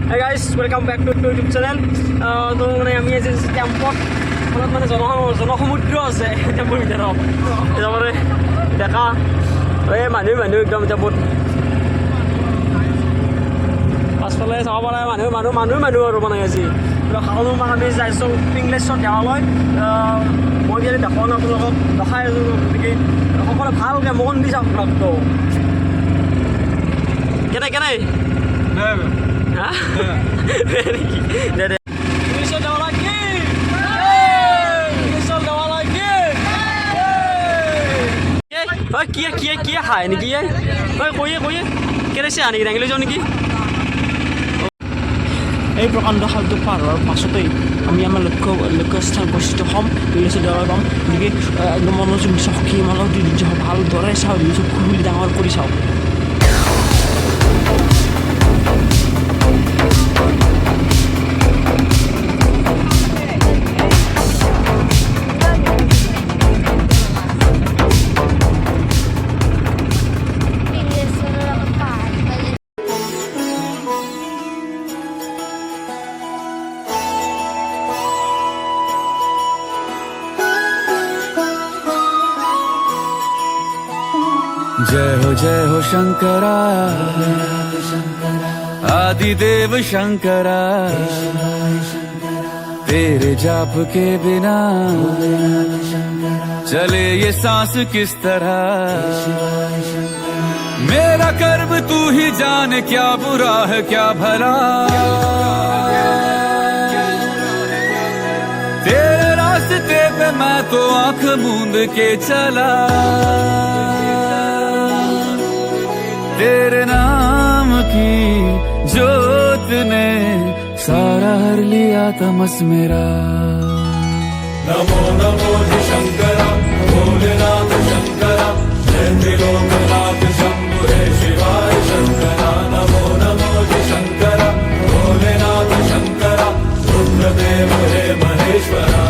Hey guys, welcome back to YouTube channel. তো মানে আমি আজি টেম্পত মানে জনসমুদ্ৰ আছে টেম্পৰ ভিতৰত একেবাৰে দেখা এই মানুহ একদম টেম্পত পাছফালে চাব পাৰে মানুহ আৰু মানে আজি খাওঁ আমি যাইছোঁ পিংলেশ্বৰ দেৱালয় মই যদি দেখাওঁ আপোনালোকক দেখাই আছোঁ গতিকে সকলোৱে ভালকৈ মন দি চাওক ব্লগটো কেনে হা দে পিংলেশ্বৰ দেৱালয় কি পিংলেশ্বৰ দেৱালয় কি খায় নেকি কৈয়ে কেৰেছে আনি দাঙিলৈ যাওঁ নেকি এই প্ৰকাণ্ড খালটো পাৰ হোৱাৰ পাছতেই আমি আমাৰ লক্ষ্যস্থান উপস্থিত হ'ম পিংলেশ্বৰ দেৱালয় পাম গতিকে একদম মনোযোগ চখী মানৱ ভালদৰে চাওঁ খুলি ডাঙৰ কৰি চাওঁ जय हो शंकरा आदिदेव शंकरा तेरे जाप के बिना चले ये सांस किस तरह मेरा कर्म तू ही जान क्या बुरा है क्या भला तेरे रास्ते पे मैं तो आंख मूंद के चला तेरे नाम की जोत ने सारा हर लिया तमस मेरा नमो नमो जी शंकरा भोलेनाथ शंकरा जय त्रिलोकनाथ शंभु हे शिवाय शंकरा नमो नमो जी शंकरा भोलेनाथ शंकरा रुद्रदेव हे महेश्वरा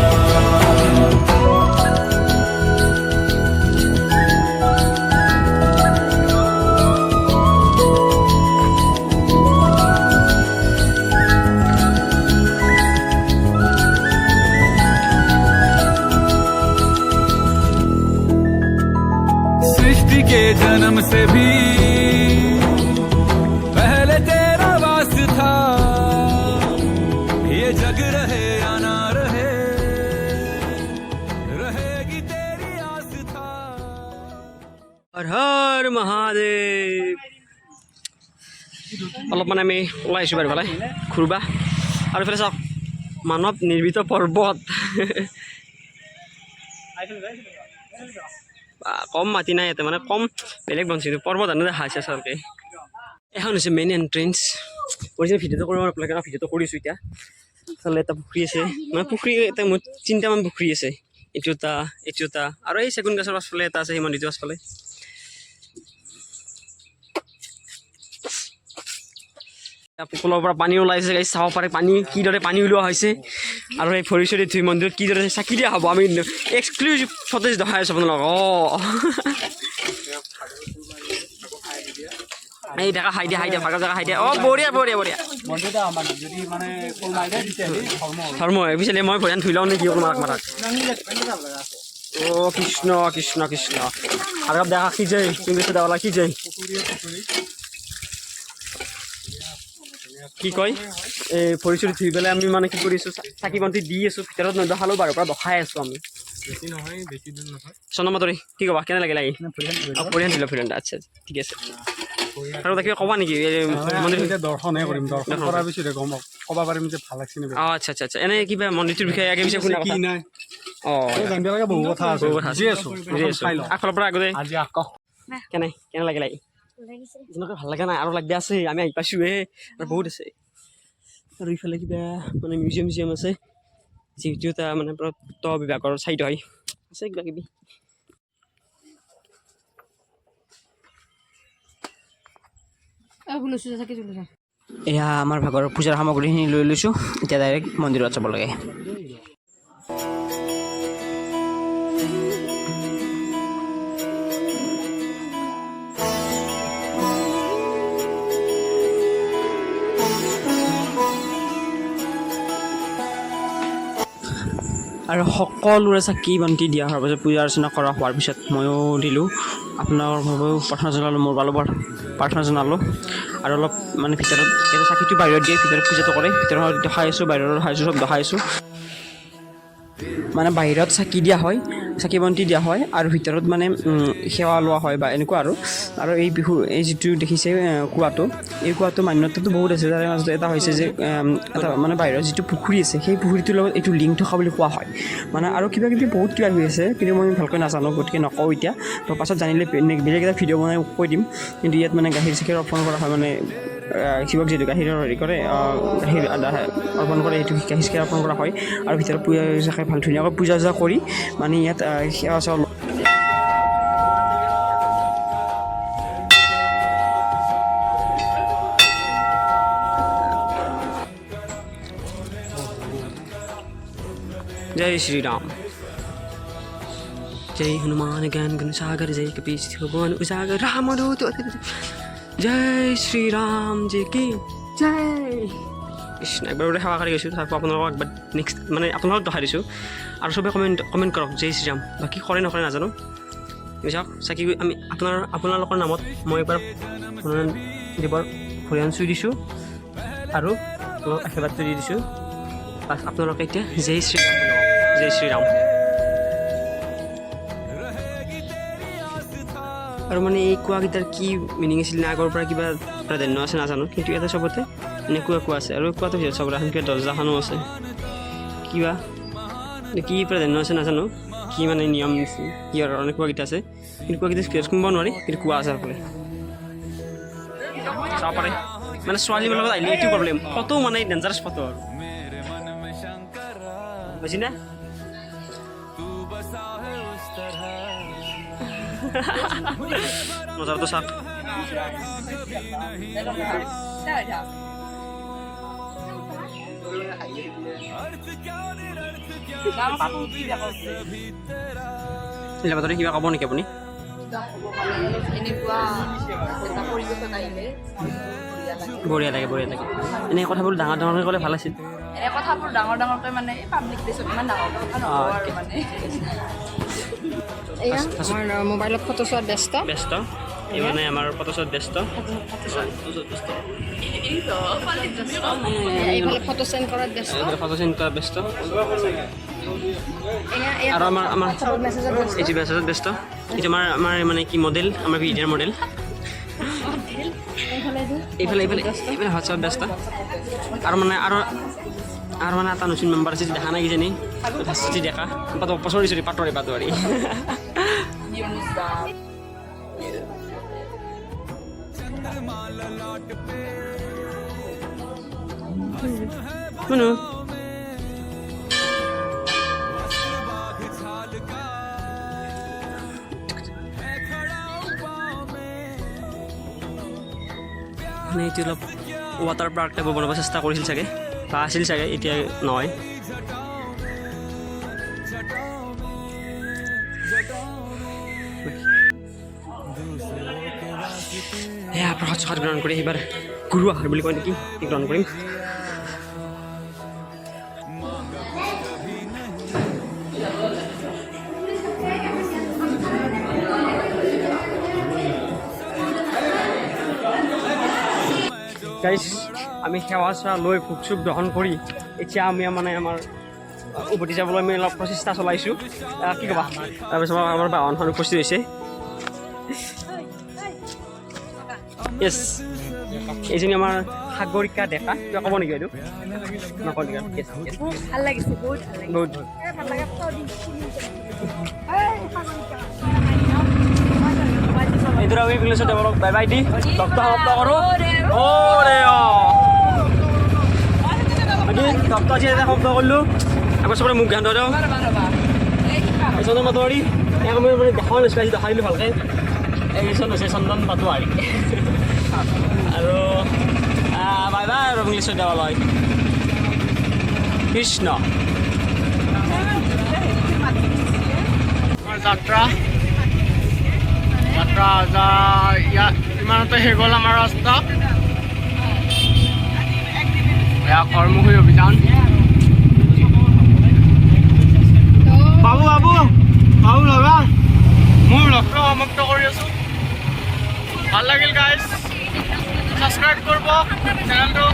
के जन्म से भी पहले तेरा वास था ये जग रहे या ना रहे रहेगी तेरी आस था हर हर महादेव অলপ মানে আমি ওলাই আহিছোঁ বাৰু ভালে ঘূৰবা আৰু এইফালে চাওক মানৱ নিৰ্মিত পৰ্বত কম মাটি নাই ইয়াতে মানে কম বেলেগ বনছি পৰ্বত আনো দেখা আছে আচলতে এখন হৈছে মেইন এণ্ট্ৰেঞ্চ অৰিজিনেল ভিডিঅ'টো কৰিব আপোনালোকে ভিডিঅ'টো কৰিছোঁ এতিয়া আচলতে এটা পুখুৰী আছে মানে পুখুৰী এটা মোৰ তিনিটামান পুখুৰী আছে এইটো এটা আৰু এই চেগুন গছৰ পাছফালে এটা আছে সেই মন্দিৰটোৰ পাছফালে পুলৰ পৰা পানী ওলাইছে চাব পাৰে পানী কিদৰে পানী ওলোৱা হৈছে আৰু এই ভৰি চৰি ধুই মন্দিৰত কিদৰে চাকি দিয়া হ'ব আমি এক্সক্লুজিভ ফটেজ দেখাই আছোঁ আপোনালোকক এই দেখা খাই দিয়া ভাগৰ জেগা খাই দিয়া বঢ়িয়া ধৰ্ম পিছলে মই ভৰিয়ান ধুই লওঁ নেকি মাৰাক কৃষ্ণ আৰু দেখা খিজে পিংলেশ্বৰ দেৱালয় খিজে কি কয় এই ভৰি চৰি ধুই পেলাই আমি মানে কি কৰিছোঁ চাকি বন্তি দি আছোঁ ভিতৰত নেদেখালেও বাৰৰ পৰা দেখাই আছোঁ আমি চন্দ্ৰমাতৰি কি ক'বা কেনে লাগিল পৰিধান দিলোঁ ফ্ৰেণ্ড আচ্ছা ঠিক আছে আৰু তাকে ক'বা নেকি মন্দিৰ দৰ্শনহে কৰিম দৰ্শন কৰাৰ পিছতে ক'ব পাৰিম যে ভাল লাগছে নে আচ্ছা এনে কিবা মন্দিৰটোৰ বিষয়ে আগে পিছে শুনা কি নাই জানিব লাগে বহু কথা আছে বুজি আছোঁ আগফালৰ পৰা আগতে আজি কেনে লাগিল যেনেকৈ ভাল লগা নাই আৰু লাগি আছে আমি আহি পাইছোঁহে আৰু বহুত আছে আৰু ইফালে কিবা মানে মিউজিয়াম আছে যিহেতু এটা মানে পুৰাতত্ব বিভাগৰ চাইড হয় আছে কিবা কিবি এয়া আমাৰ ভাগৰ পূজাৰ সামগ্ৰীখিনি লৈ লৈছোঁ এতিয়া ডাইৰেক্ট মন্দিৰত যাব লাগে আৰু সকলোৰে চাকি বন্তি দিয়া হোৱাৰ পাছত পূজা অৰ্চনা কৰা হোৱাৰ পিছত ময়ো দিলোঁ আপোনালোকৰ বাবেও প্ৰাৰ্থনা জনালোঁ মোৰ ফালৰ পৰা প্ৰাৰ্থনা জনালোঁ আৰু অলপ মানে ভিতৰত এটা চাকিটো বাহিৰত দিয়ে ভিতৰত পূজাটো কৰে ভিতৰত দেখাই আছোঁ বাহিৰত দেখাই আছোঁ চব দেখাই আছোঁ মানে বাহিৰত চাকি দিয়া হয় চাকি বন্তি দিয়া হয় আৰু ভিতৰত মানে সেৱা লোৱা হয় বা এনেকুৱা আৰু এই বিহু এই যিটো দেখিছে কুৱাটো এই কুৱাটো মান্যতাটো বহুত আছে তাৰে মাজত এটা হৈছে যে এটা মানে বাহিৰত যিটো পুখুৰী আছে সেই পুখুৰীটোৰ লগত এইটো লিংক থকা বুলি কোৱা হয় মানে আৰু কিবা কিবি বহুত কিবা কিবি আছে কিন্তু মই ভালকৈ নাজানো গতিকে নকওঁ এতিয়া তো পাছত জানিলে বেলেগ এটা ভিডিঅ' বনাই কৈ দিম কিন্তু ইয়াত মানে গাখীৰ চাখীৰ অৰ্পণ কৰা হয় মানে শিৱক যিহেতু গাখীৰৰ হেৰি কৰে গাখীৰ অৰ্পণ কৰে সেইটো গাখীৰ চাখীৰ অৰ্পণ কৰা হয় আৰু ভিতৰত পূজা চাখে ভাল ধুনীয়াকৈ পূজা চূজা কৰি মানে ইয়াত সেৱা চেৱা जय श्री राम जय हनुमान ज्ञान गुण सागर जय कपीश भगवान उजागर राम दूत जय श्री राम जी की जय কৃষ্ণ একবাৰ বোলে সেৱা কৰি গৈছোঁ তাৰপৰা আপোনালোকক একবাৰ নেক্সট মানে আপোনালোকক দেখাই দিছোঁ আৰু চবে কমেণ্ট কৰক জয় শ্ৰীৰাম বাকী কৰে নকৰে নাজানো চাওক চাকি আমি আপোনালোকৰ নামত মই এবাৰ হনুমান দেৱৰ ভৰিয়ান চুই দিছোঁ আৰু আপোনালোকক আশীৰ্বাদটো দি দিছোঁ বাছ আপোনালোকে এতিয়া জয় শ্ৰীৰাম জয় শ্ৰীৰাম আৰু মানে এই কুৱাকেইটাৰ কি মিনিং আছিল নে আগৰ পৰা কিবা প্ৰাধান্য আছে নাজানো কিন্তু ইয়াতে চবতে এনেকুৱা কুৱা আছে আৰু কুৱাটো ভিতৰত চবৰে এখন কিবা দৰ্জাখনো আছে কিবা কি প্ৰাধান্য আছে নাজানো কি মানে নিয়ম কিহৰ কাৰণে কুৱাকেইটা আছে কিন্তু কুৱাকেইটা ভিতৰত সোমাব নোৱাৰি কিন্তু কুৱা আছে সকলে চাব পাৰে মানে ছোৱালীৰ লগত আহিলে এইটো প্ৰব্লেম ফটো মানে ডেঞ্জাৰাছ ফটো আৰু বুজি না নজৰটো চাওক কিবা ক'ব নেকি আপুনি বঢ়িয়া লাগে এনে কথাবোৰ ডাঙৰ ডাঙৰকৈ ক'লে ভাল আছিল কথাবোৰ ডাঙৰকৈ মানে পাব্লিক প্লেচত ইমান ডাঙৰ কথা নহ'ব আৰু মানে এয়া আমাৰ মোবাইলত ফটো চোৱাত ব্যস্ত এই মানে আমাৰ ফটো চোৱাত ব্যস্ত এইফালে ফটো চেণ্ড কৰাত ব্যস্ত আৰু আমাৰ এইটো মেছেজত ব্যস্ত এইটো আমাৰ মানে কি মডেল আমাৰ ভিডিঅ'ৰ মডেল এইফালে হোৱাটছআপত ব্যস্ত আৰু মানে এটা নতুন মেম্বাৰ আছে দেখা নাই কিজানি ভাস্তি ডেকা পাটৰি শুনো মানে এইটো অলপ ৱাটাৰ পাৰ্ক টাইপৰ বনাব চেষ্টা কৰিছিল চাগে বা আছিল চাগে এতিয়া নহয় এয়া প্ৰসাদ চসাদ গ্ৰহণ কৰি এইবাৰ গুৰু আহাৰ বুলি কয় নেকি গ্ৰহণ কৰিম গাইজ আমি সেৱা চেৱা লৈ ভোগ চোগ গ্ৰহণ কৰি এতিয়া আমি মানে আমাৰ উভতি যাবলৈ আমি অলপ প্ৰচেষ্টা চলাইছোঁ কি ক'বা তাৰপিছত আমাৰ বাহনখন উপস্থিত হৈছে য়েছ এইজনী আমাৰ সাগৰিকা ডেকা কিবা ক'ব নেকি এইটো নকওঁ নেকি ভাল লাগিছে বহুত এইটো আমি প্লেছত ডেভেলপ বাই বাই দি সপ্তাহ কৰোঁ সপ্তাহ আজি এটা শব্দ কৰিলোঁ আকৌ চবৰে মুখ ধ্যান দিওঁ এইজনৰ মাতোৱাৰী ইয়াক আমি মানে দেখাব নাছিলোঁ দেখাই দিলোঁ ভালকৈ এইজন হৈছে চন্দন পাটোৱাৰী আৰু বাই বাই আৰু ইংলিছত দেৱালয় কৃষ্ণ যাত্ৰা ইমানতে শেষ হ'ল আমাৰ ৰাস্তা এয়া কৰ্মসূচী অভিযান সমাপ্ত কৰি আছোঁ ভাল লাগিল গাইজ ছাবস্ক্ৰাইব কৰিব চেনেলটো